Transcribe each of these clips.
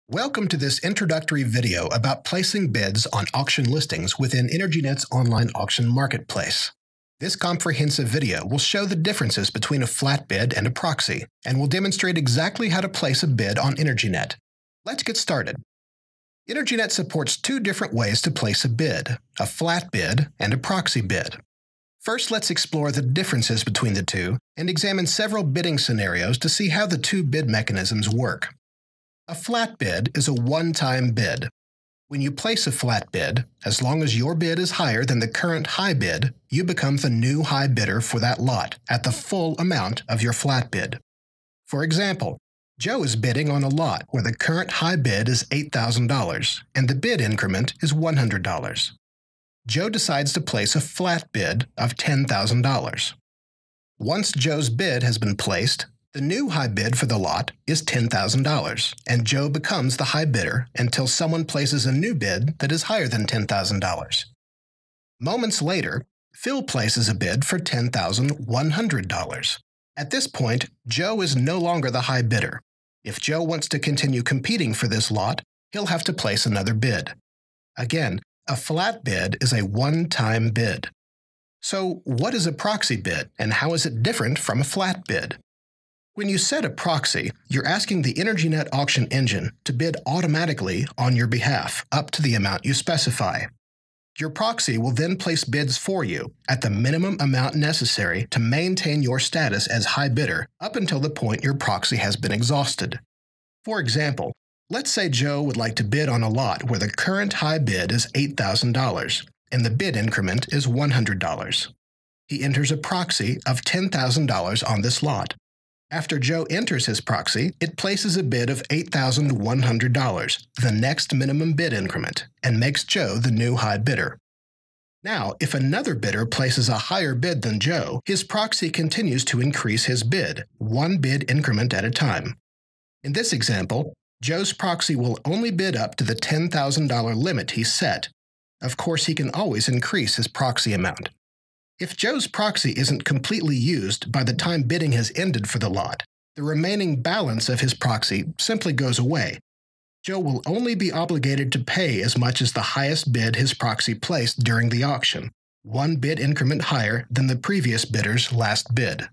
Welcome to this introductory video about placing bids on auction listings within EnergyNet's online auction marketplace. This comprehensive video will show the differences between a flat bid and a proxy, and will demonstrate exactly how to place a bid on EnergyNet. Let's get started. EnergyNet supports two different ways to place a bid, a flat bid and a proxy bid. First, let's explore the differences between the two and examine several bidding scenarios to see how the two bid mechanisms work. A flat bid is a one-time bid. When you place a flat bid, as long as your bid is higher than the current high bid, you become the new high bidder for that lot at the full amount of your flat bid. For example, Joe is bidding on a lot where the current high bid is $8,000 and the bid increment is $100. Joe decides to place a flat bid of $10,000. Once Joe's bid has been placed, the new high bid for the lot is $10,000, and Joe becomes the high bidder until someone places a new bid that is higher than $10,000. Moments later, Phil places a bid for $10,100. At this point, Joe is no longer the high bidder. If Joe wants to continue competing for this lot, he'll have to place another bid. Again, a flat bid is a one-time bid. So, what is a proxy bid, and how is it different from a flat bid? When you set a proxy, you're asking the EnergyNet auction engine to bid automatically on your behalf up to the amount you specify. Your proxy will then place bids for you at the minimum amount necessary to maintain your status as high bidder up until the point your proxy has been exhausted. For example, let's say Joe would like to bid on a lot where the current high bid is $8,000 and the bid increment is $100. He enters a proxy of $10,000 on this lot. After Joe enters his proxy, it places a bid of $8,100, the next minimum bid increment, and makes Joe the new high bidder. Now, if another bidder places a higher bid than Joe, his proxy continues to increase his bid, one bid increment at a time. In this example, Joe's proxy will only bid up to the $10,000 limit he set. Of course, he can always increase his proxy amount. If Joe's proxy isn't completely used by the time bidding has ended for the lot, the remaining balance of his proxy simply goes away. Joe will only be obligated to pay as much as the highest bid his proxy placed during the auction, one bid increment higher than the previous bidder's last bid.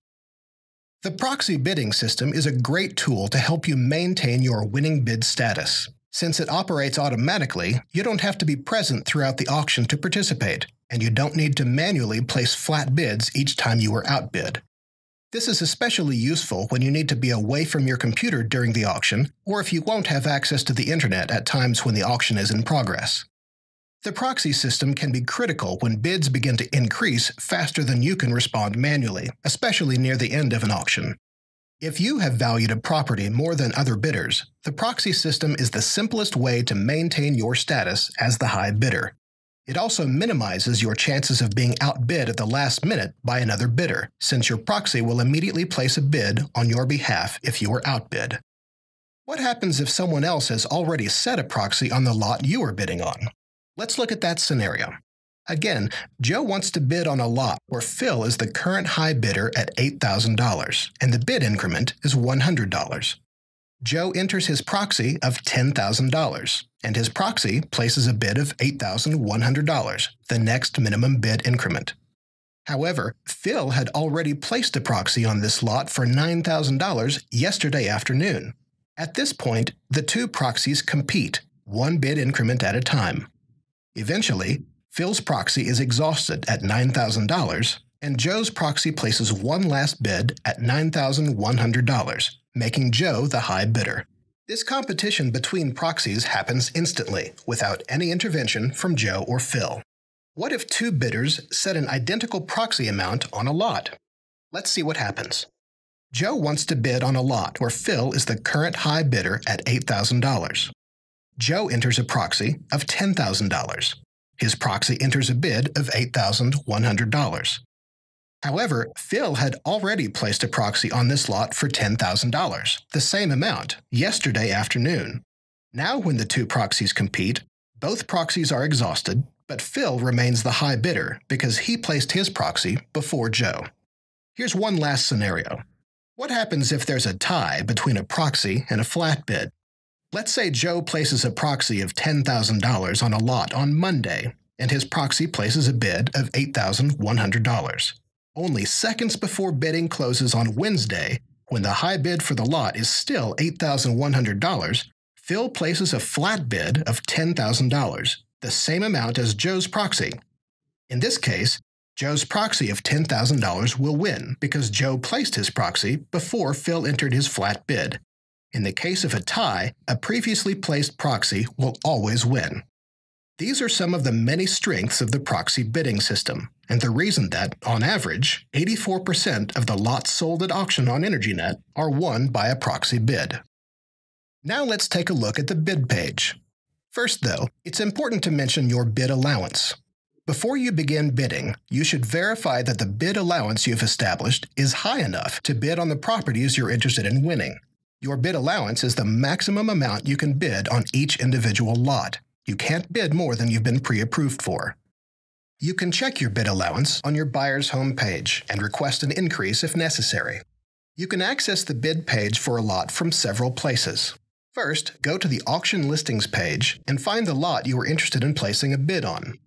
The proxy bidding system is a great tool to help you maintain your winning bid status. Since it operates automatically, you don't have to be present throughout the auction to participate, and you don't need to manually place flat bids each time you are outbid. This is especially useful when you need to be away from your computer during the auction, or if you won't have access to the internet at times when the auction is in progress. The proxy system can be critical when bids begin to increase faster than you can respond manually, especially near the end of an auction. If you have valued a property more than other bidders, the proxy system is the simplest way to maintain your status as the high bidder. It also minimizes your chances of being outbid at the last minute by another bidder, since your proxy will immediately place a bid on your behalf if you are outbid. What happens if someone else has already set a proxy on the lot you are bidding on? Let's look at that scenario. Again, Joe wants to bid on a lot where Phil is the current high bidder at $8,000, and the bid increment is $100. Joe enters his proxy of $10,000, and his proxy places a bid of $8,100, the next minimum bid increment. However, Phil had already placed a proxy on this lot for $9,000 yesterday afternoon. At this point, the two proxies compete, one bid increment at a time. Eventually, Phil's proxy is exhausted at $9,000, and Joe's proxy places one last bid at $9,100, making Joe the high bidder. This competition between proxies happens instantly, without any intervention from Joe or Phil. What if two bidders set an identical proxy amount on a lot? Let's see what happens. Joe wants to bid on a lot where Phil is the current high bidder at $8,000. Joe enters a proxy of $10,000. His proxy enters a bid of $8,100. However, Phil had already placed a proxy on this lot for $10,000, the same amount, yesterday afternoon. Now when the two proxies compete, both proxies are exhausted, but Phil remains the high bidder because he placed his proxy before Joe. Here's one last scenario. What happens if there's a tie between a proxy and a flat bid? Let's say Joe places a proxy of $10,000 on a lot on Monday, and his proxy places a bid of $8,100. Only seconds before bidding closes on Wednesday, when the high bid for the lot is still $8,100, Phil places a flat bid of $10,000, the same amount as Joe's proxy. In this case, Joe's proxy of $10,000 will win because Joe placed his proxy before Phil entered his flat bid. In the case of a tie, a previously placed proxy will always win. These are some of the many strengths of the proxy bidding system, and the reason that, on average, 84% of the lots sold at auction on EnergyNet are won by a proxy bid. Now let's take a look at the bid page. First, though, it's important to mention your bid allowance. Before you begin bidding, you should verify that the bid allowance you've established is high enough to bid on the properties you're interested in winning. Your bid allowance is the maximum amount you can bid on each individual lot. You can't bid more than you've been pre-approved for. You can check your bid allowance on your buyer's home page and request an increase if necessary. You can access the bid page for a lot from several places. First, go to the auction listings page and find the lot you are interested in placing a bid on.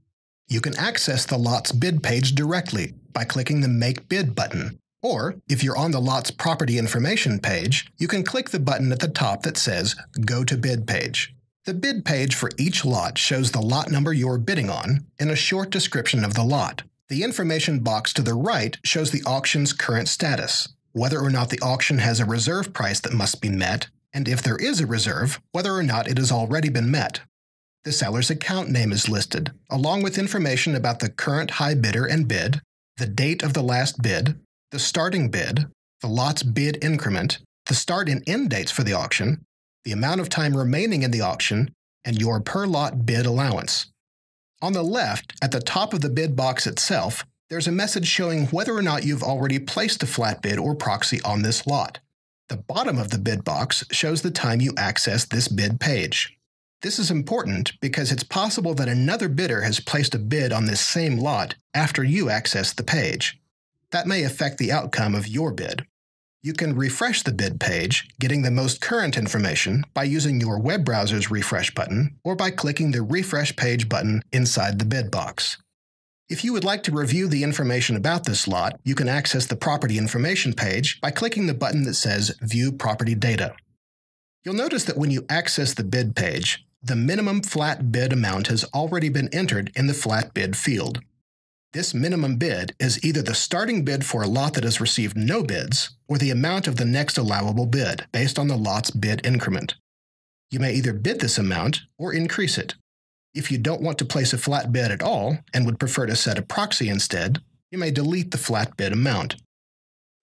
You can access the lot's bid page directly by clicking the Make Bid button. Or, if you're on the lot's property information page, you can click the button at the top that says Go to Bid Page. The bid page for each lot shows the lot number you're bidding on and a short description of the lot. The information box to the right shows the auction's current status, whether or not the auction has a reserve price that must be met, and if there is a reserve, whether or not it has already been met. The seller's account name is listed, along with information about the current high bidder and bid, the date of the last bid, the starting bid, the lot's bid increment, the start and end dates for the auction, the amount of time remaining in the auction, and your per-lot bid allowance. On the left, at the top of the bid box itself, there's a message showing whether or not you've already placed a flat bid or proxy on this lot. The bottom of the bid box shows the time you accessed this bid page. This is important because it's possible that another bidder has placed a bid on this same lot after you accessed the page. That may affect the outcome of your bid. You can refresh the bid page, getting the most current information by using your web browser's refresh button or by clicking the Refresh Page button inside the bid box. If you would like to review the information about this lot, you can access the Property Information page by clicking the button that says View Property Data. You'll notice that when you access the bid page, the minimum flat bid amount has already been entered in the flat bid field. This minimum bid is either the starting bid for a lot that has received no bids, or the amount of the next allowable bid based on the lot's bid increment. You may either bid this amount or increase it. If you don't want to place a flat bid at all and would prefer to set a proxy instead, you may delete the flat bid amount.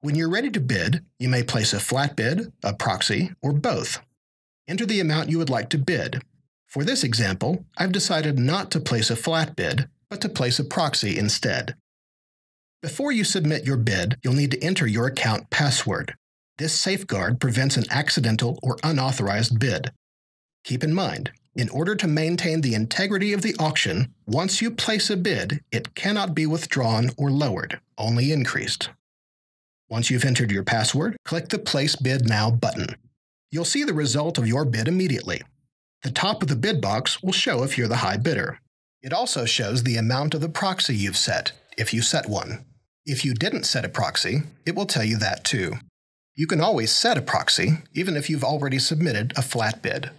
When you're ready to bid, you may place a flat bid, a proxy, or both. Enter the amount you would like to bid. For this example, I've decided not to place a flat bid, but to place a proxy instead. Before you submit your bid, you'll need to enter your account password. This safeguard prevents an accidental or unauthorized bid. Keep in mind, in order to maintain the integrity of the auction, once you place a bid, it cannot be withdrawn or lowered, only increased. Once you've entered your password, click the Place Bid Now button. You'll see the result of your bid immediately. The top of the bid box will show if you're the high bidder. It also shows the amount of the proxy you've set, if you set one. If you didn't set a proxy, it will tell you that too. You can always set a proxy, even if you've already submitted a flat bid.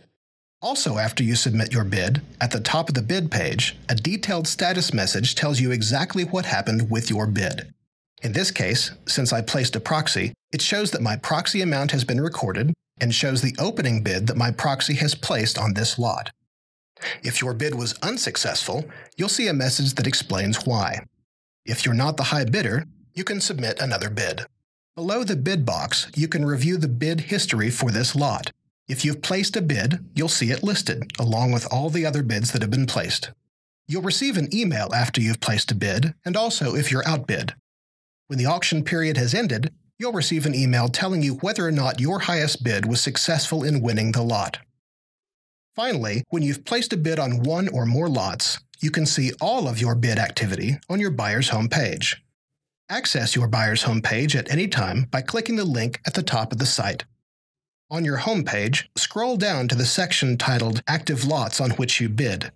Also, after you submit your bid, at the top of the bid page, a detailed status message tells you exactly what happened with your bid. In this case, since I placed a proxy, it shows that my proxy amount has been recorded and shows the opening bid that my proxy has placed on this lot. If your bid was unsuccessful, you'll see a message that explains why. If you're not the high bidder, you can submit another bid. Below the bid box, you can review the bid history for this lot. If you've placed a bid, you'll see it listed, along with all the other bids that have been placed. You'll receive an email after you've placed a bid, and also if you're outbid. When the auction period has ended, you'll receive an email telling you whether or not your highest bid was successful in winning the lot. Finally, when you've placed a bid on one or more lots, you can see all of your bid activity on your buyer's home page. Access your buyer's home page at any time by clicking the link at the top of the site. On your home page, scroll down to the section titled Active Lots on which you bid.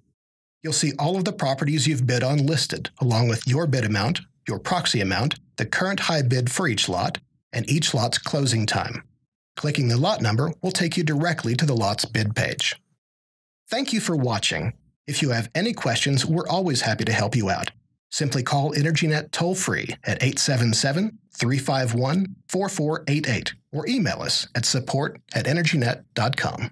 You'll see all of the properties you've bid on listed, along with your bid amount, your proxy amount, the current high bid for each lot, and each lot's closing time. Clicking the lot number will take you directly to the lot's bid page. Thank you for watching. If you have any questions, we're always happy to help you out. Simply call EnergyNet toll-free at 877-351-4488 or email us at support@energynet.com.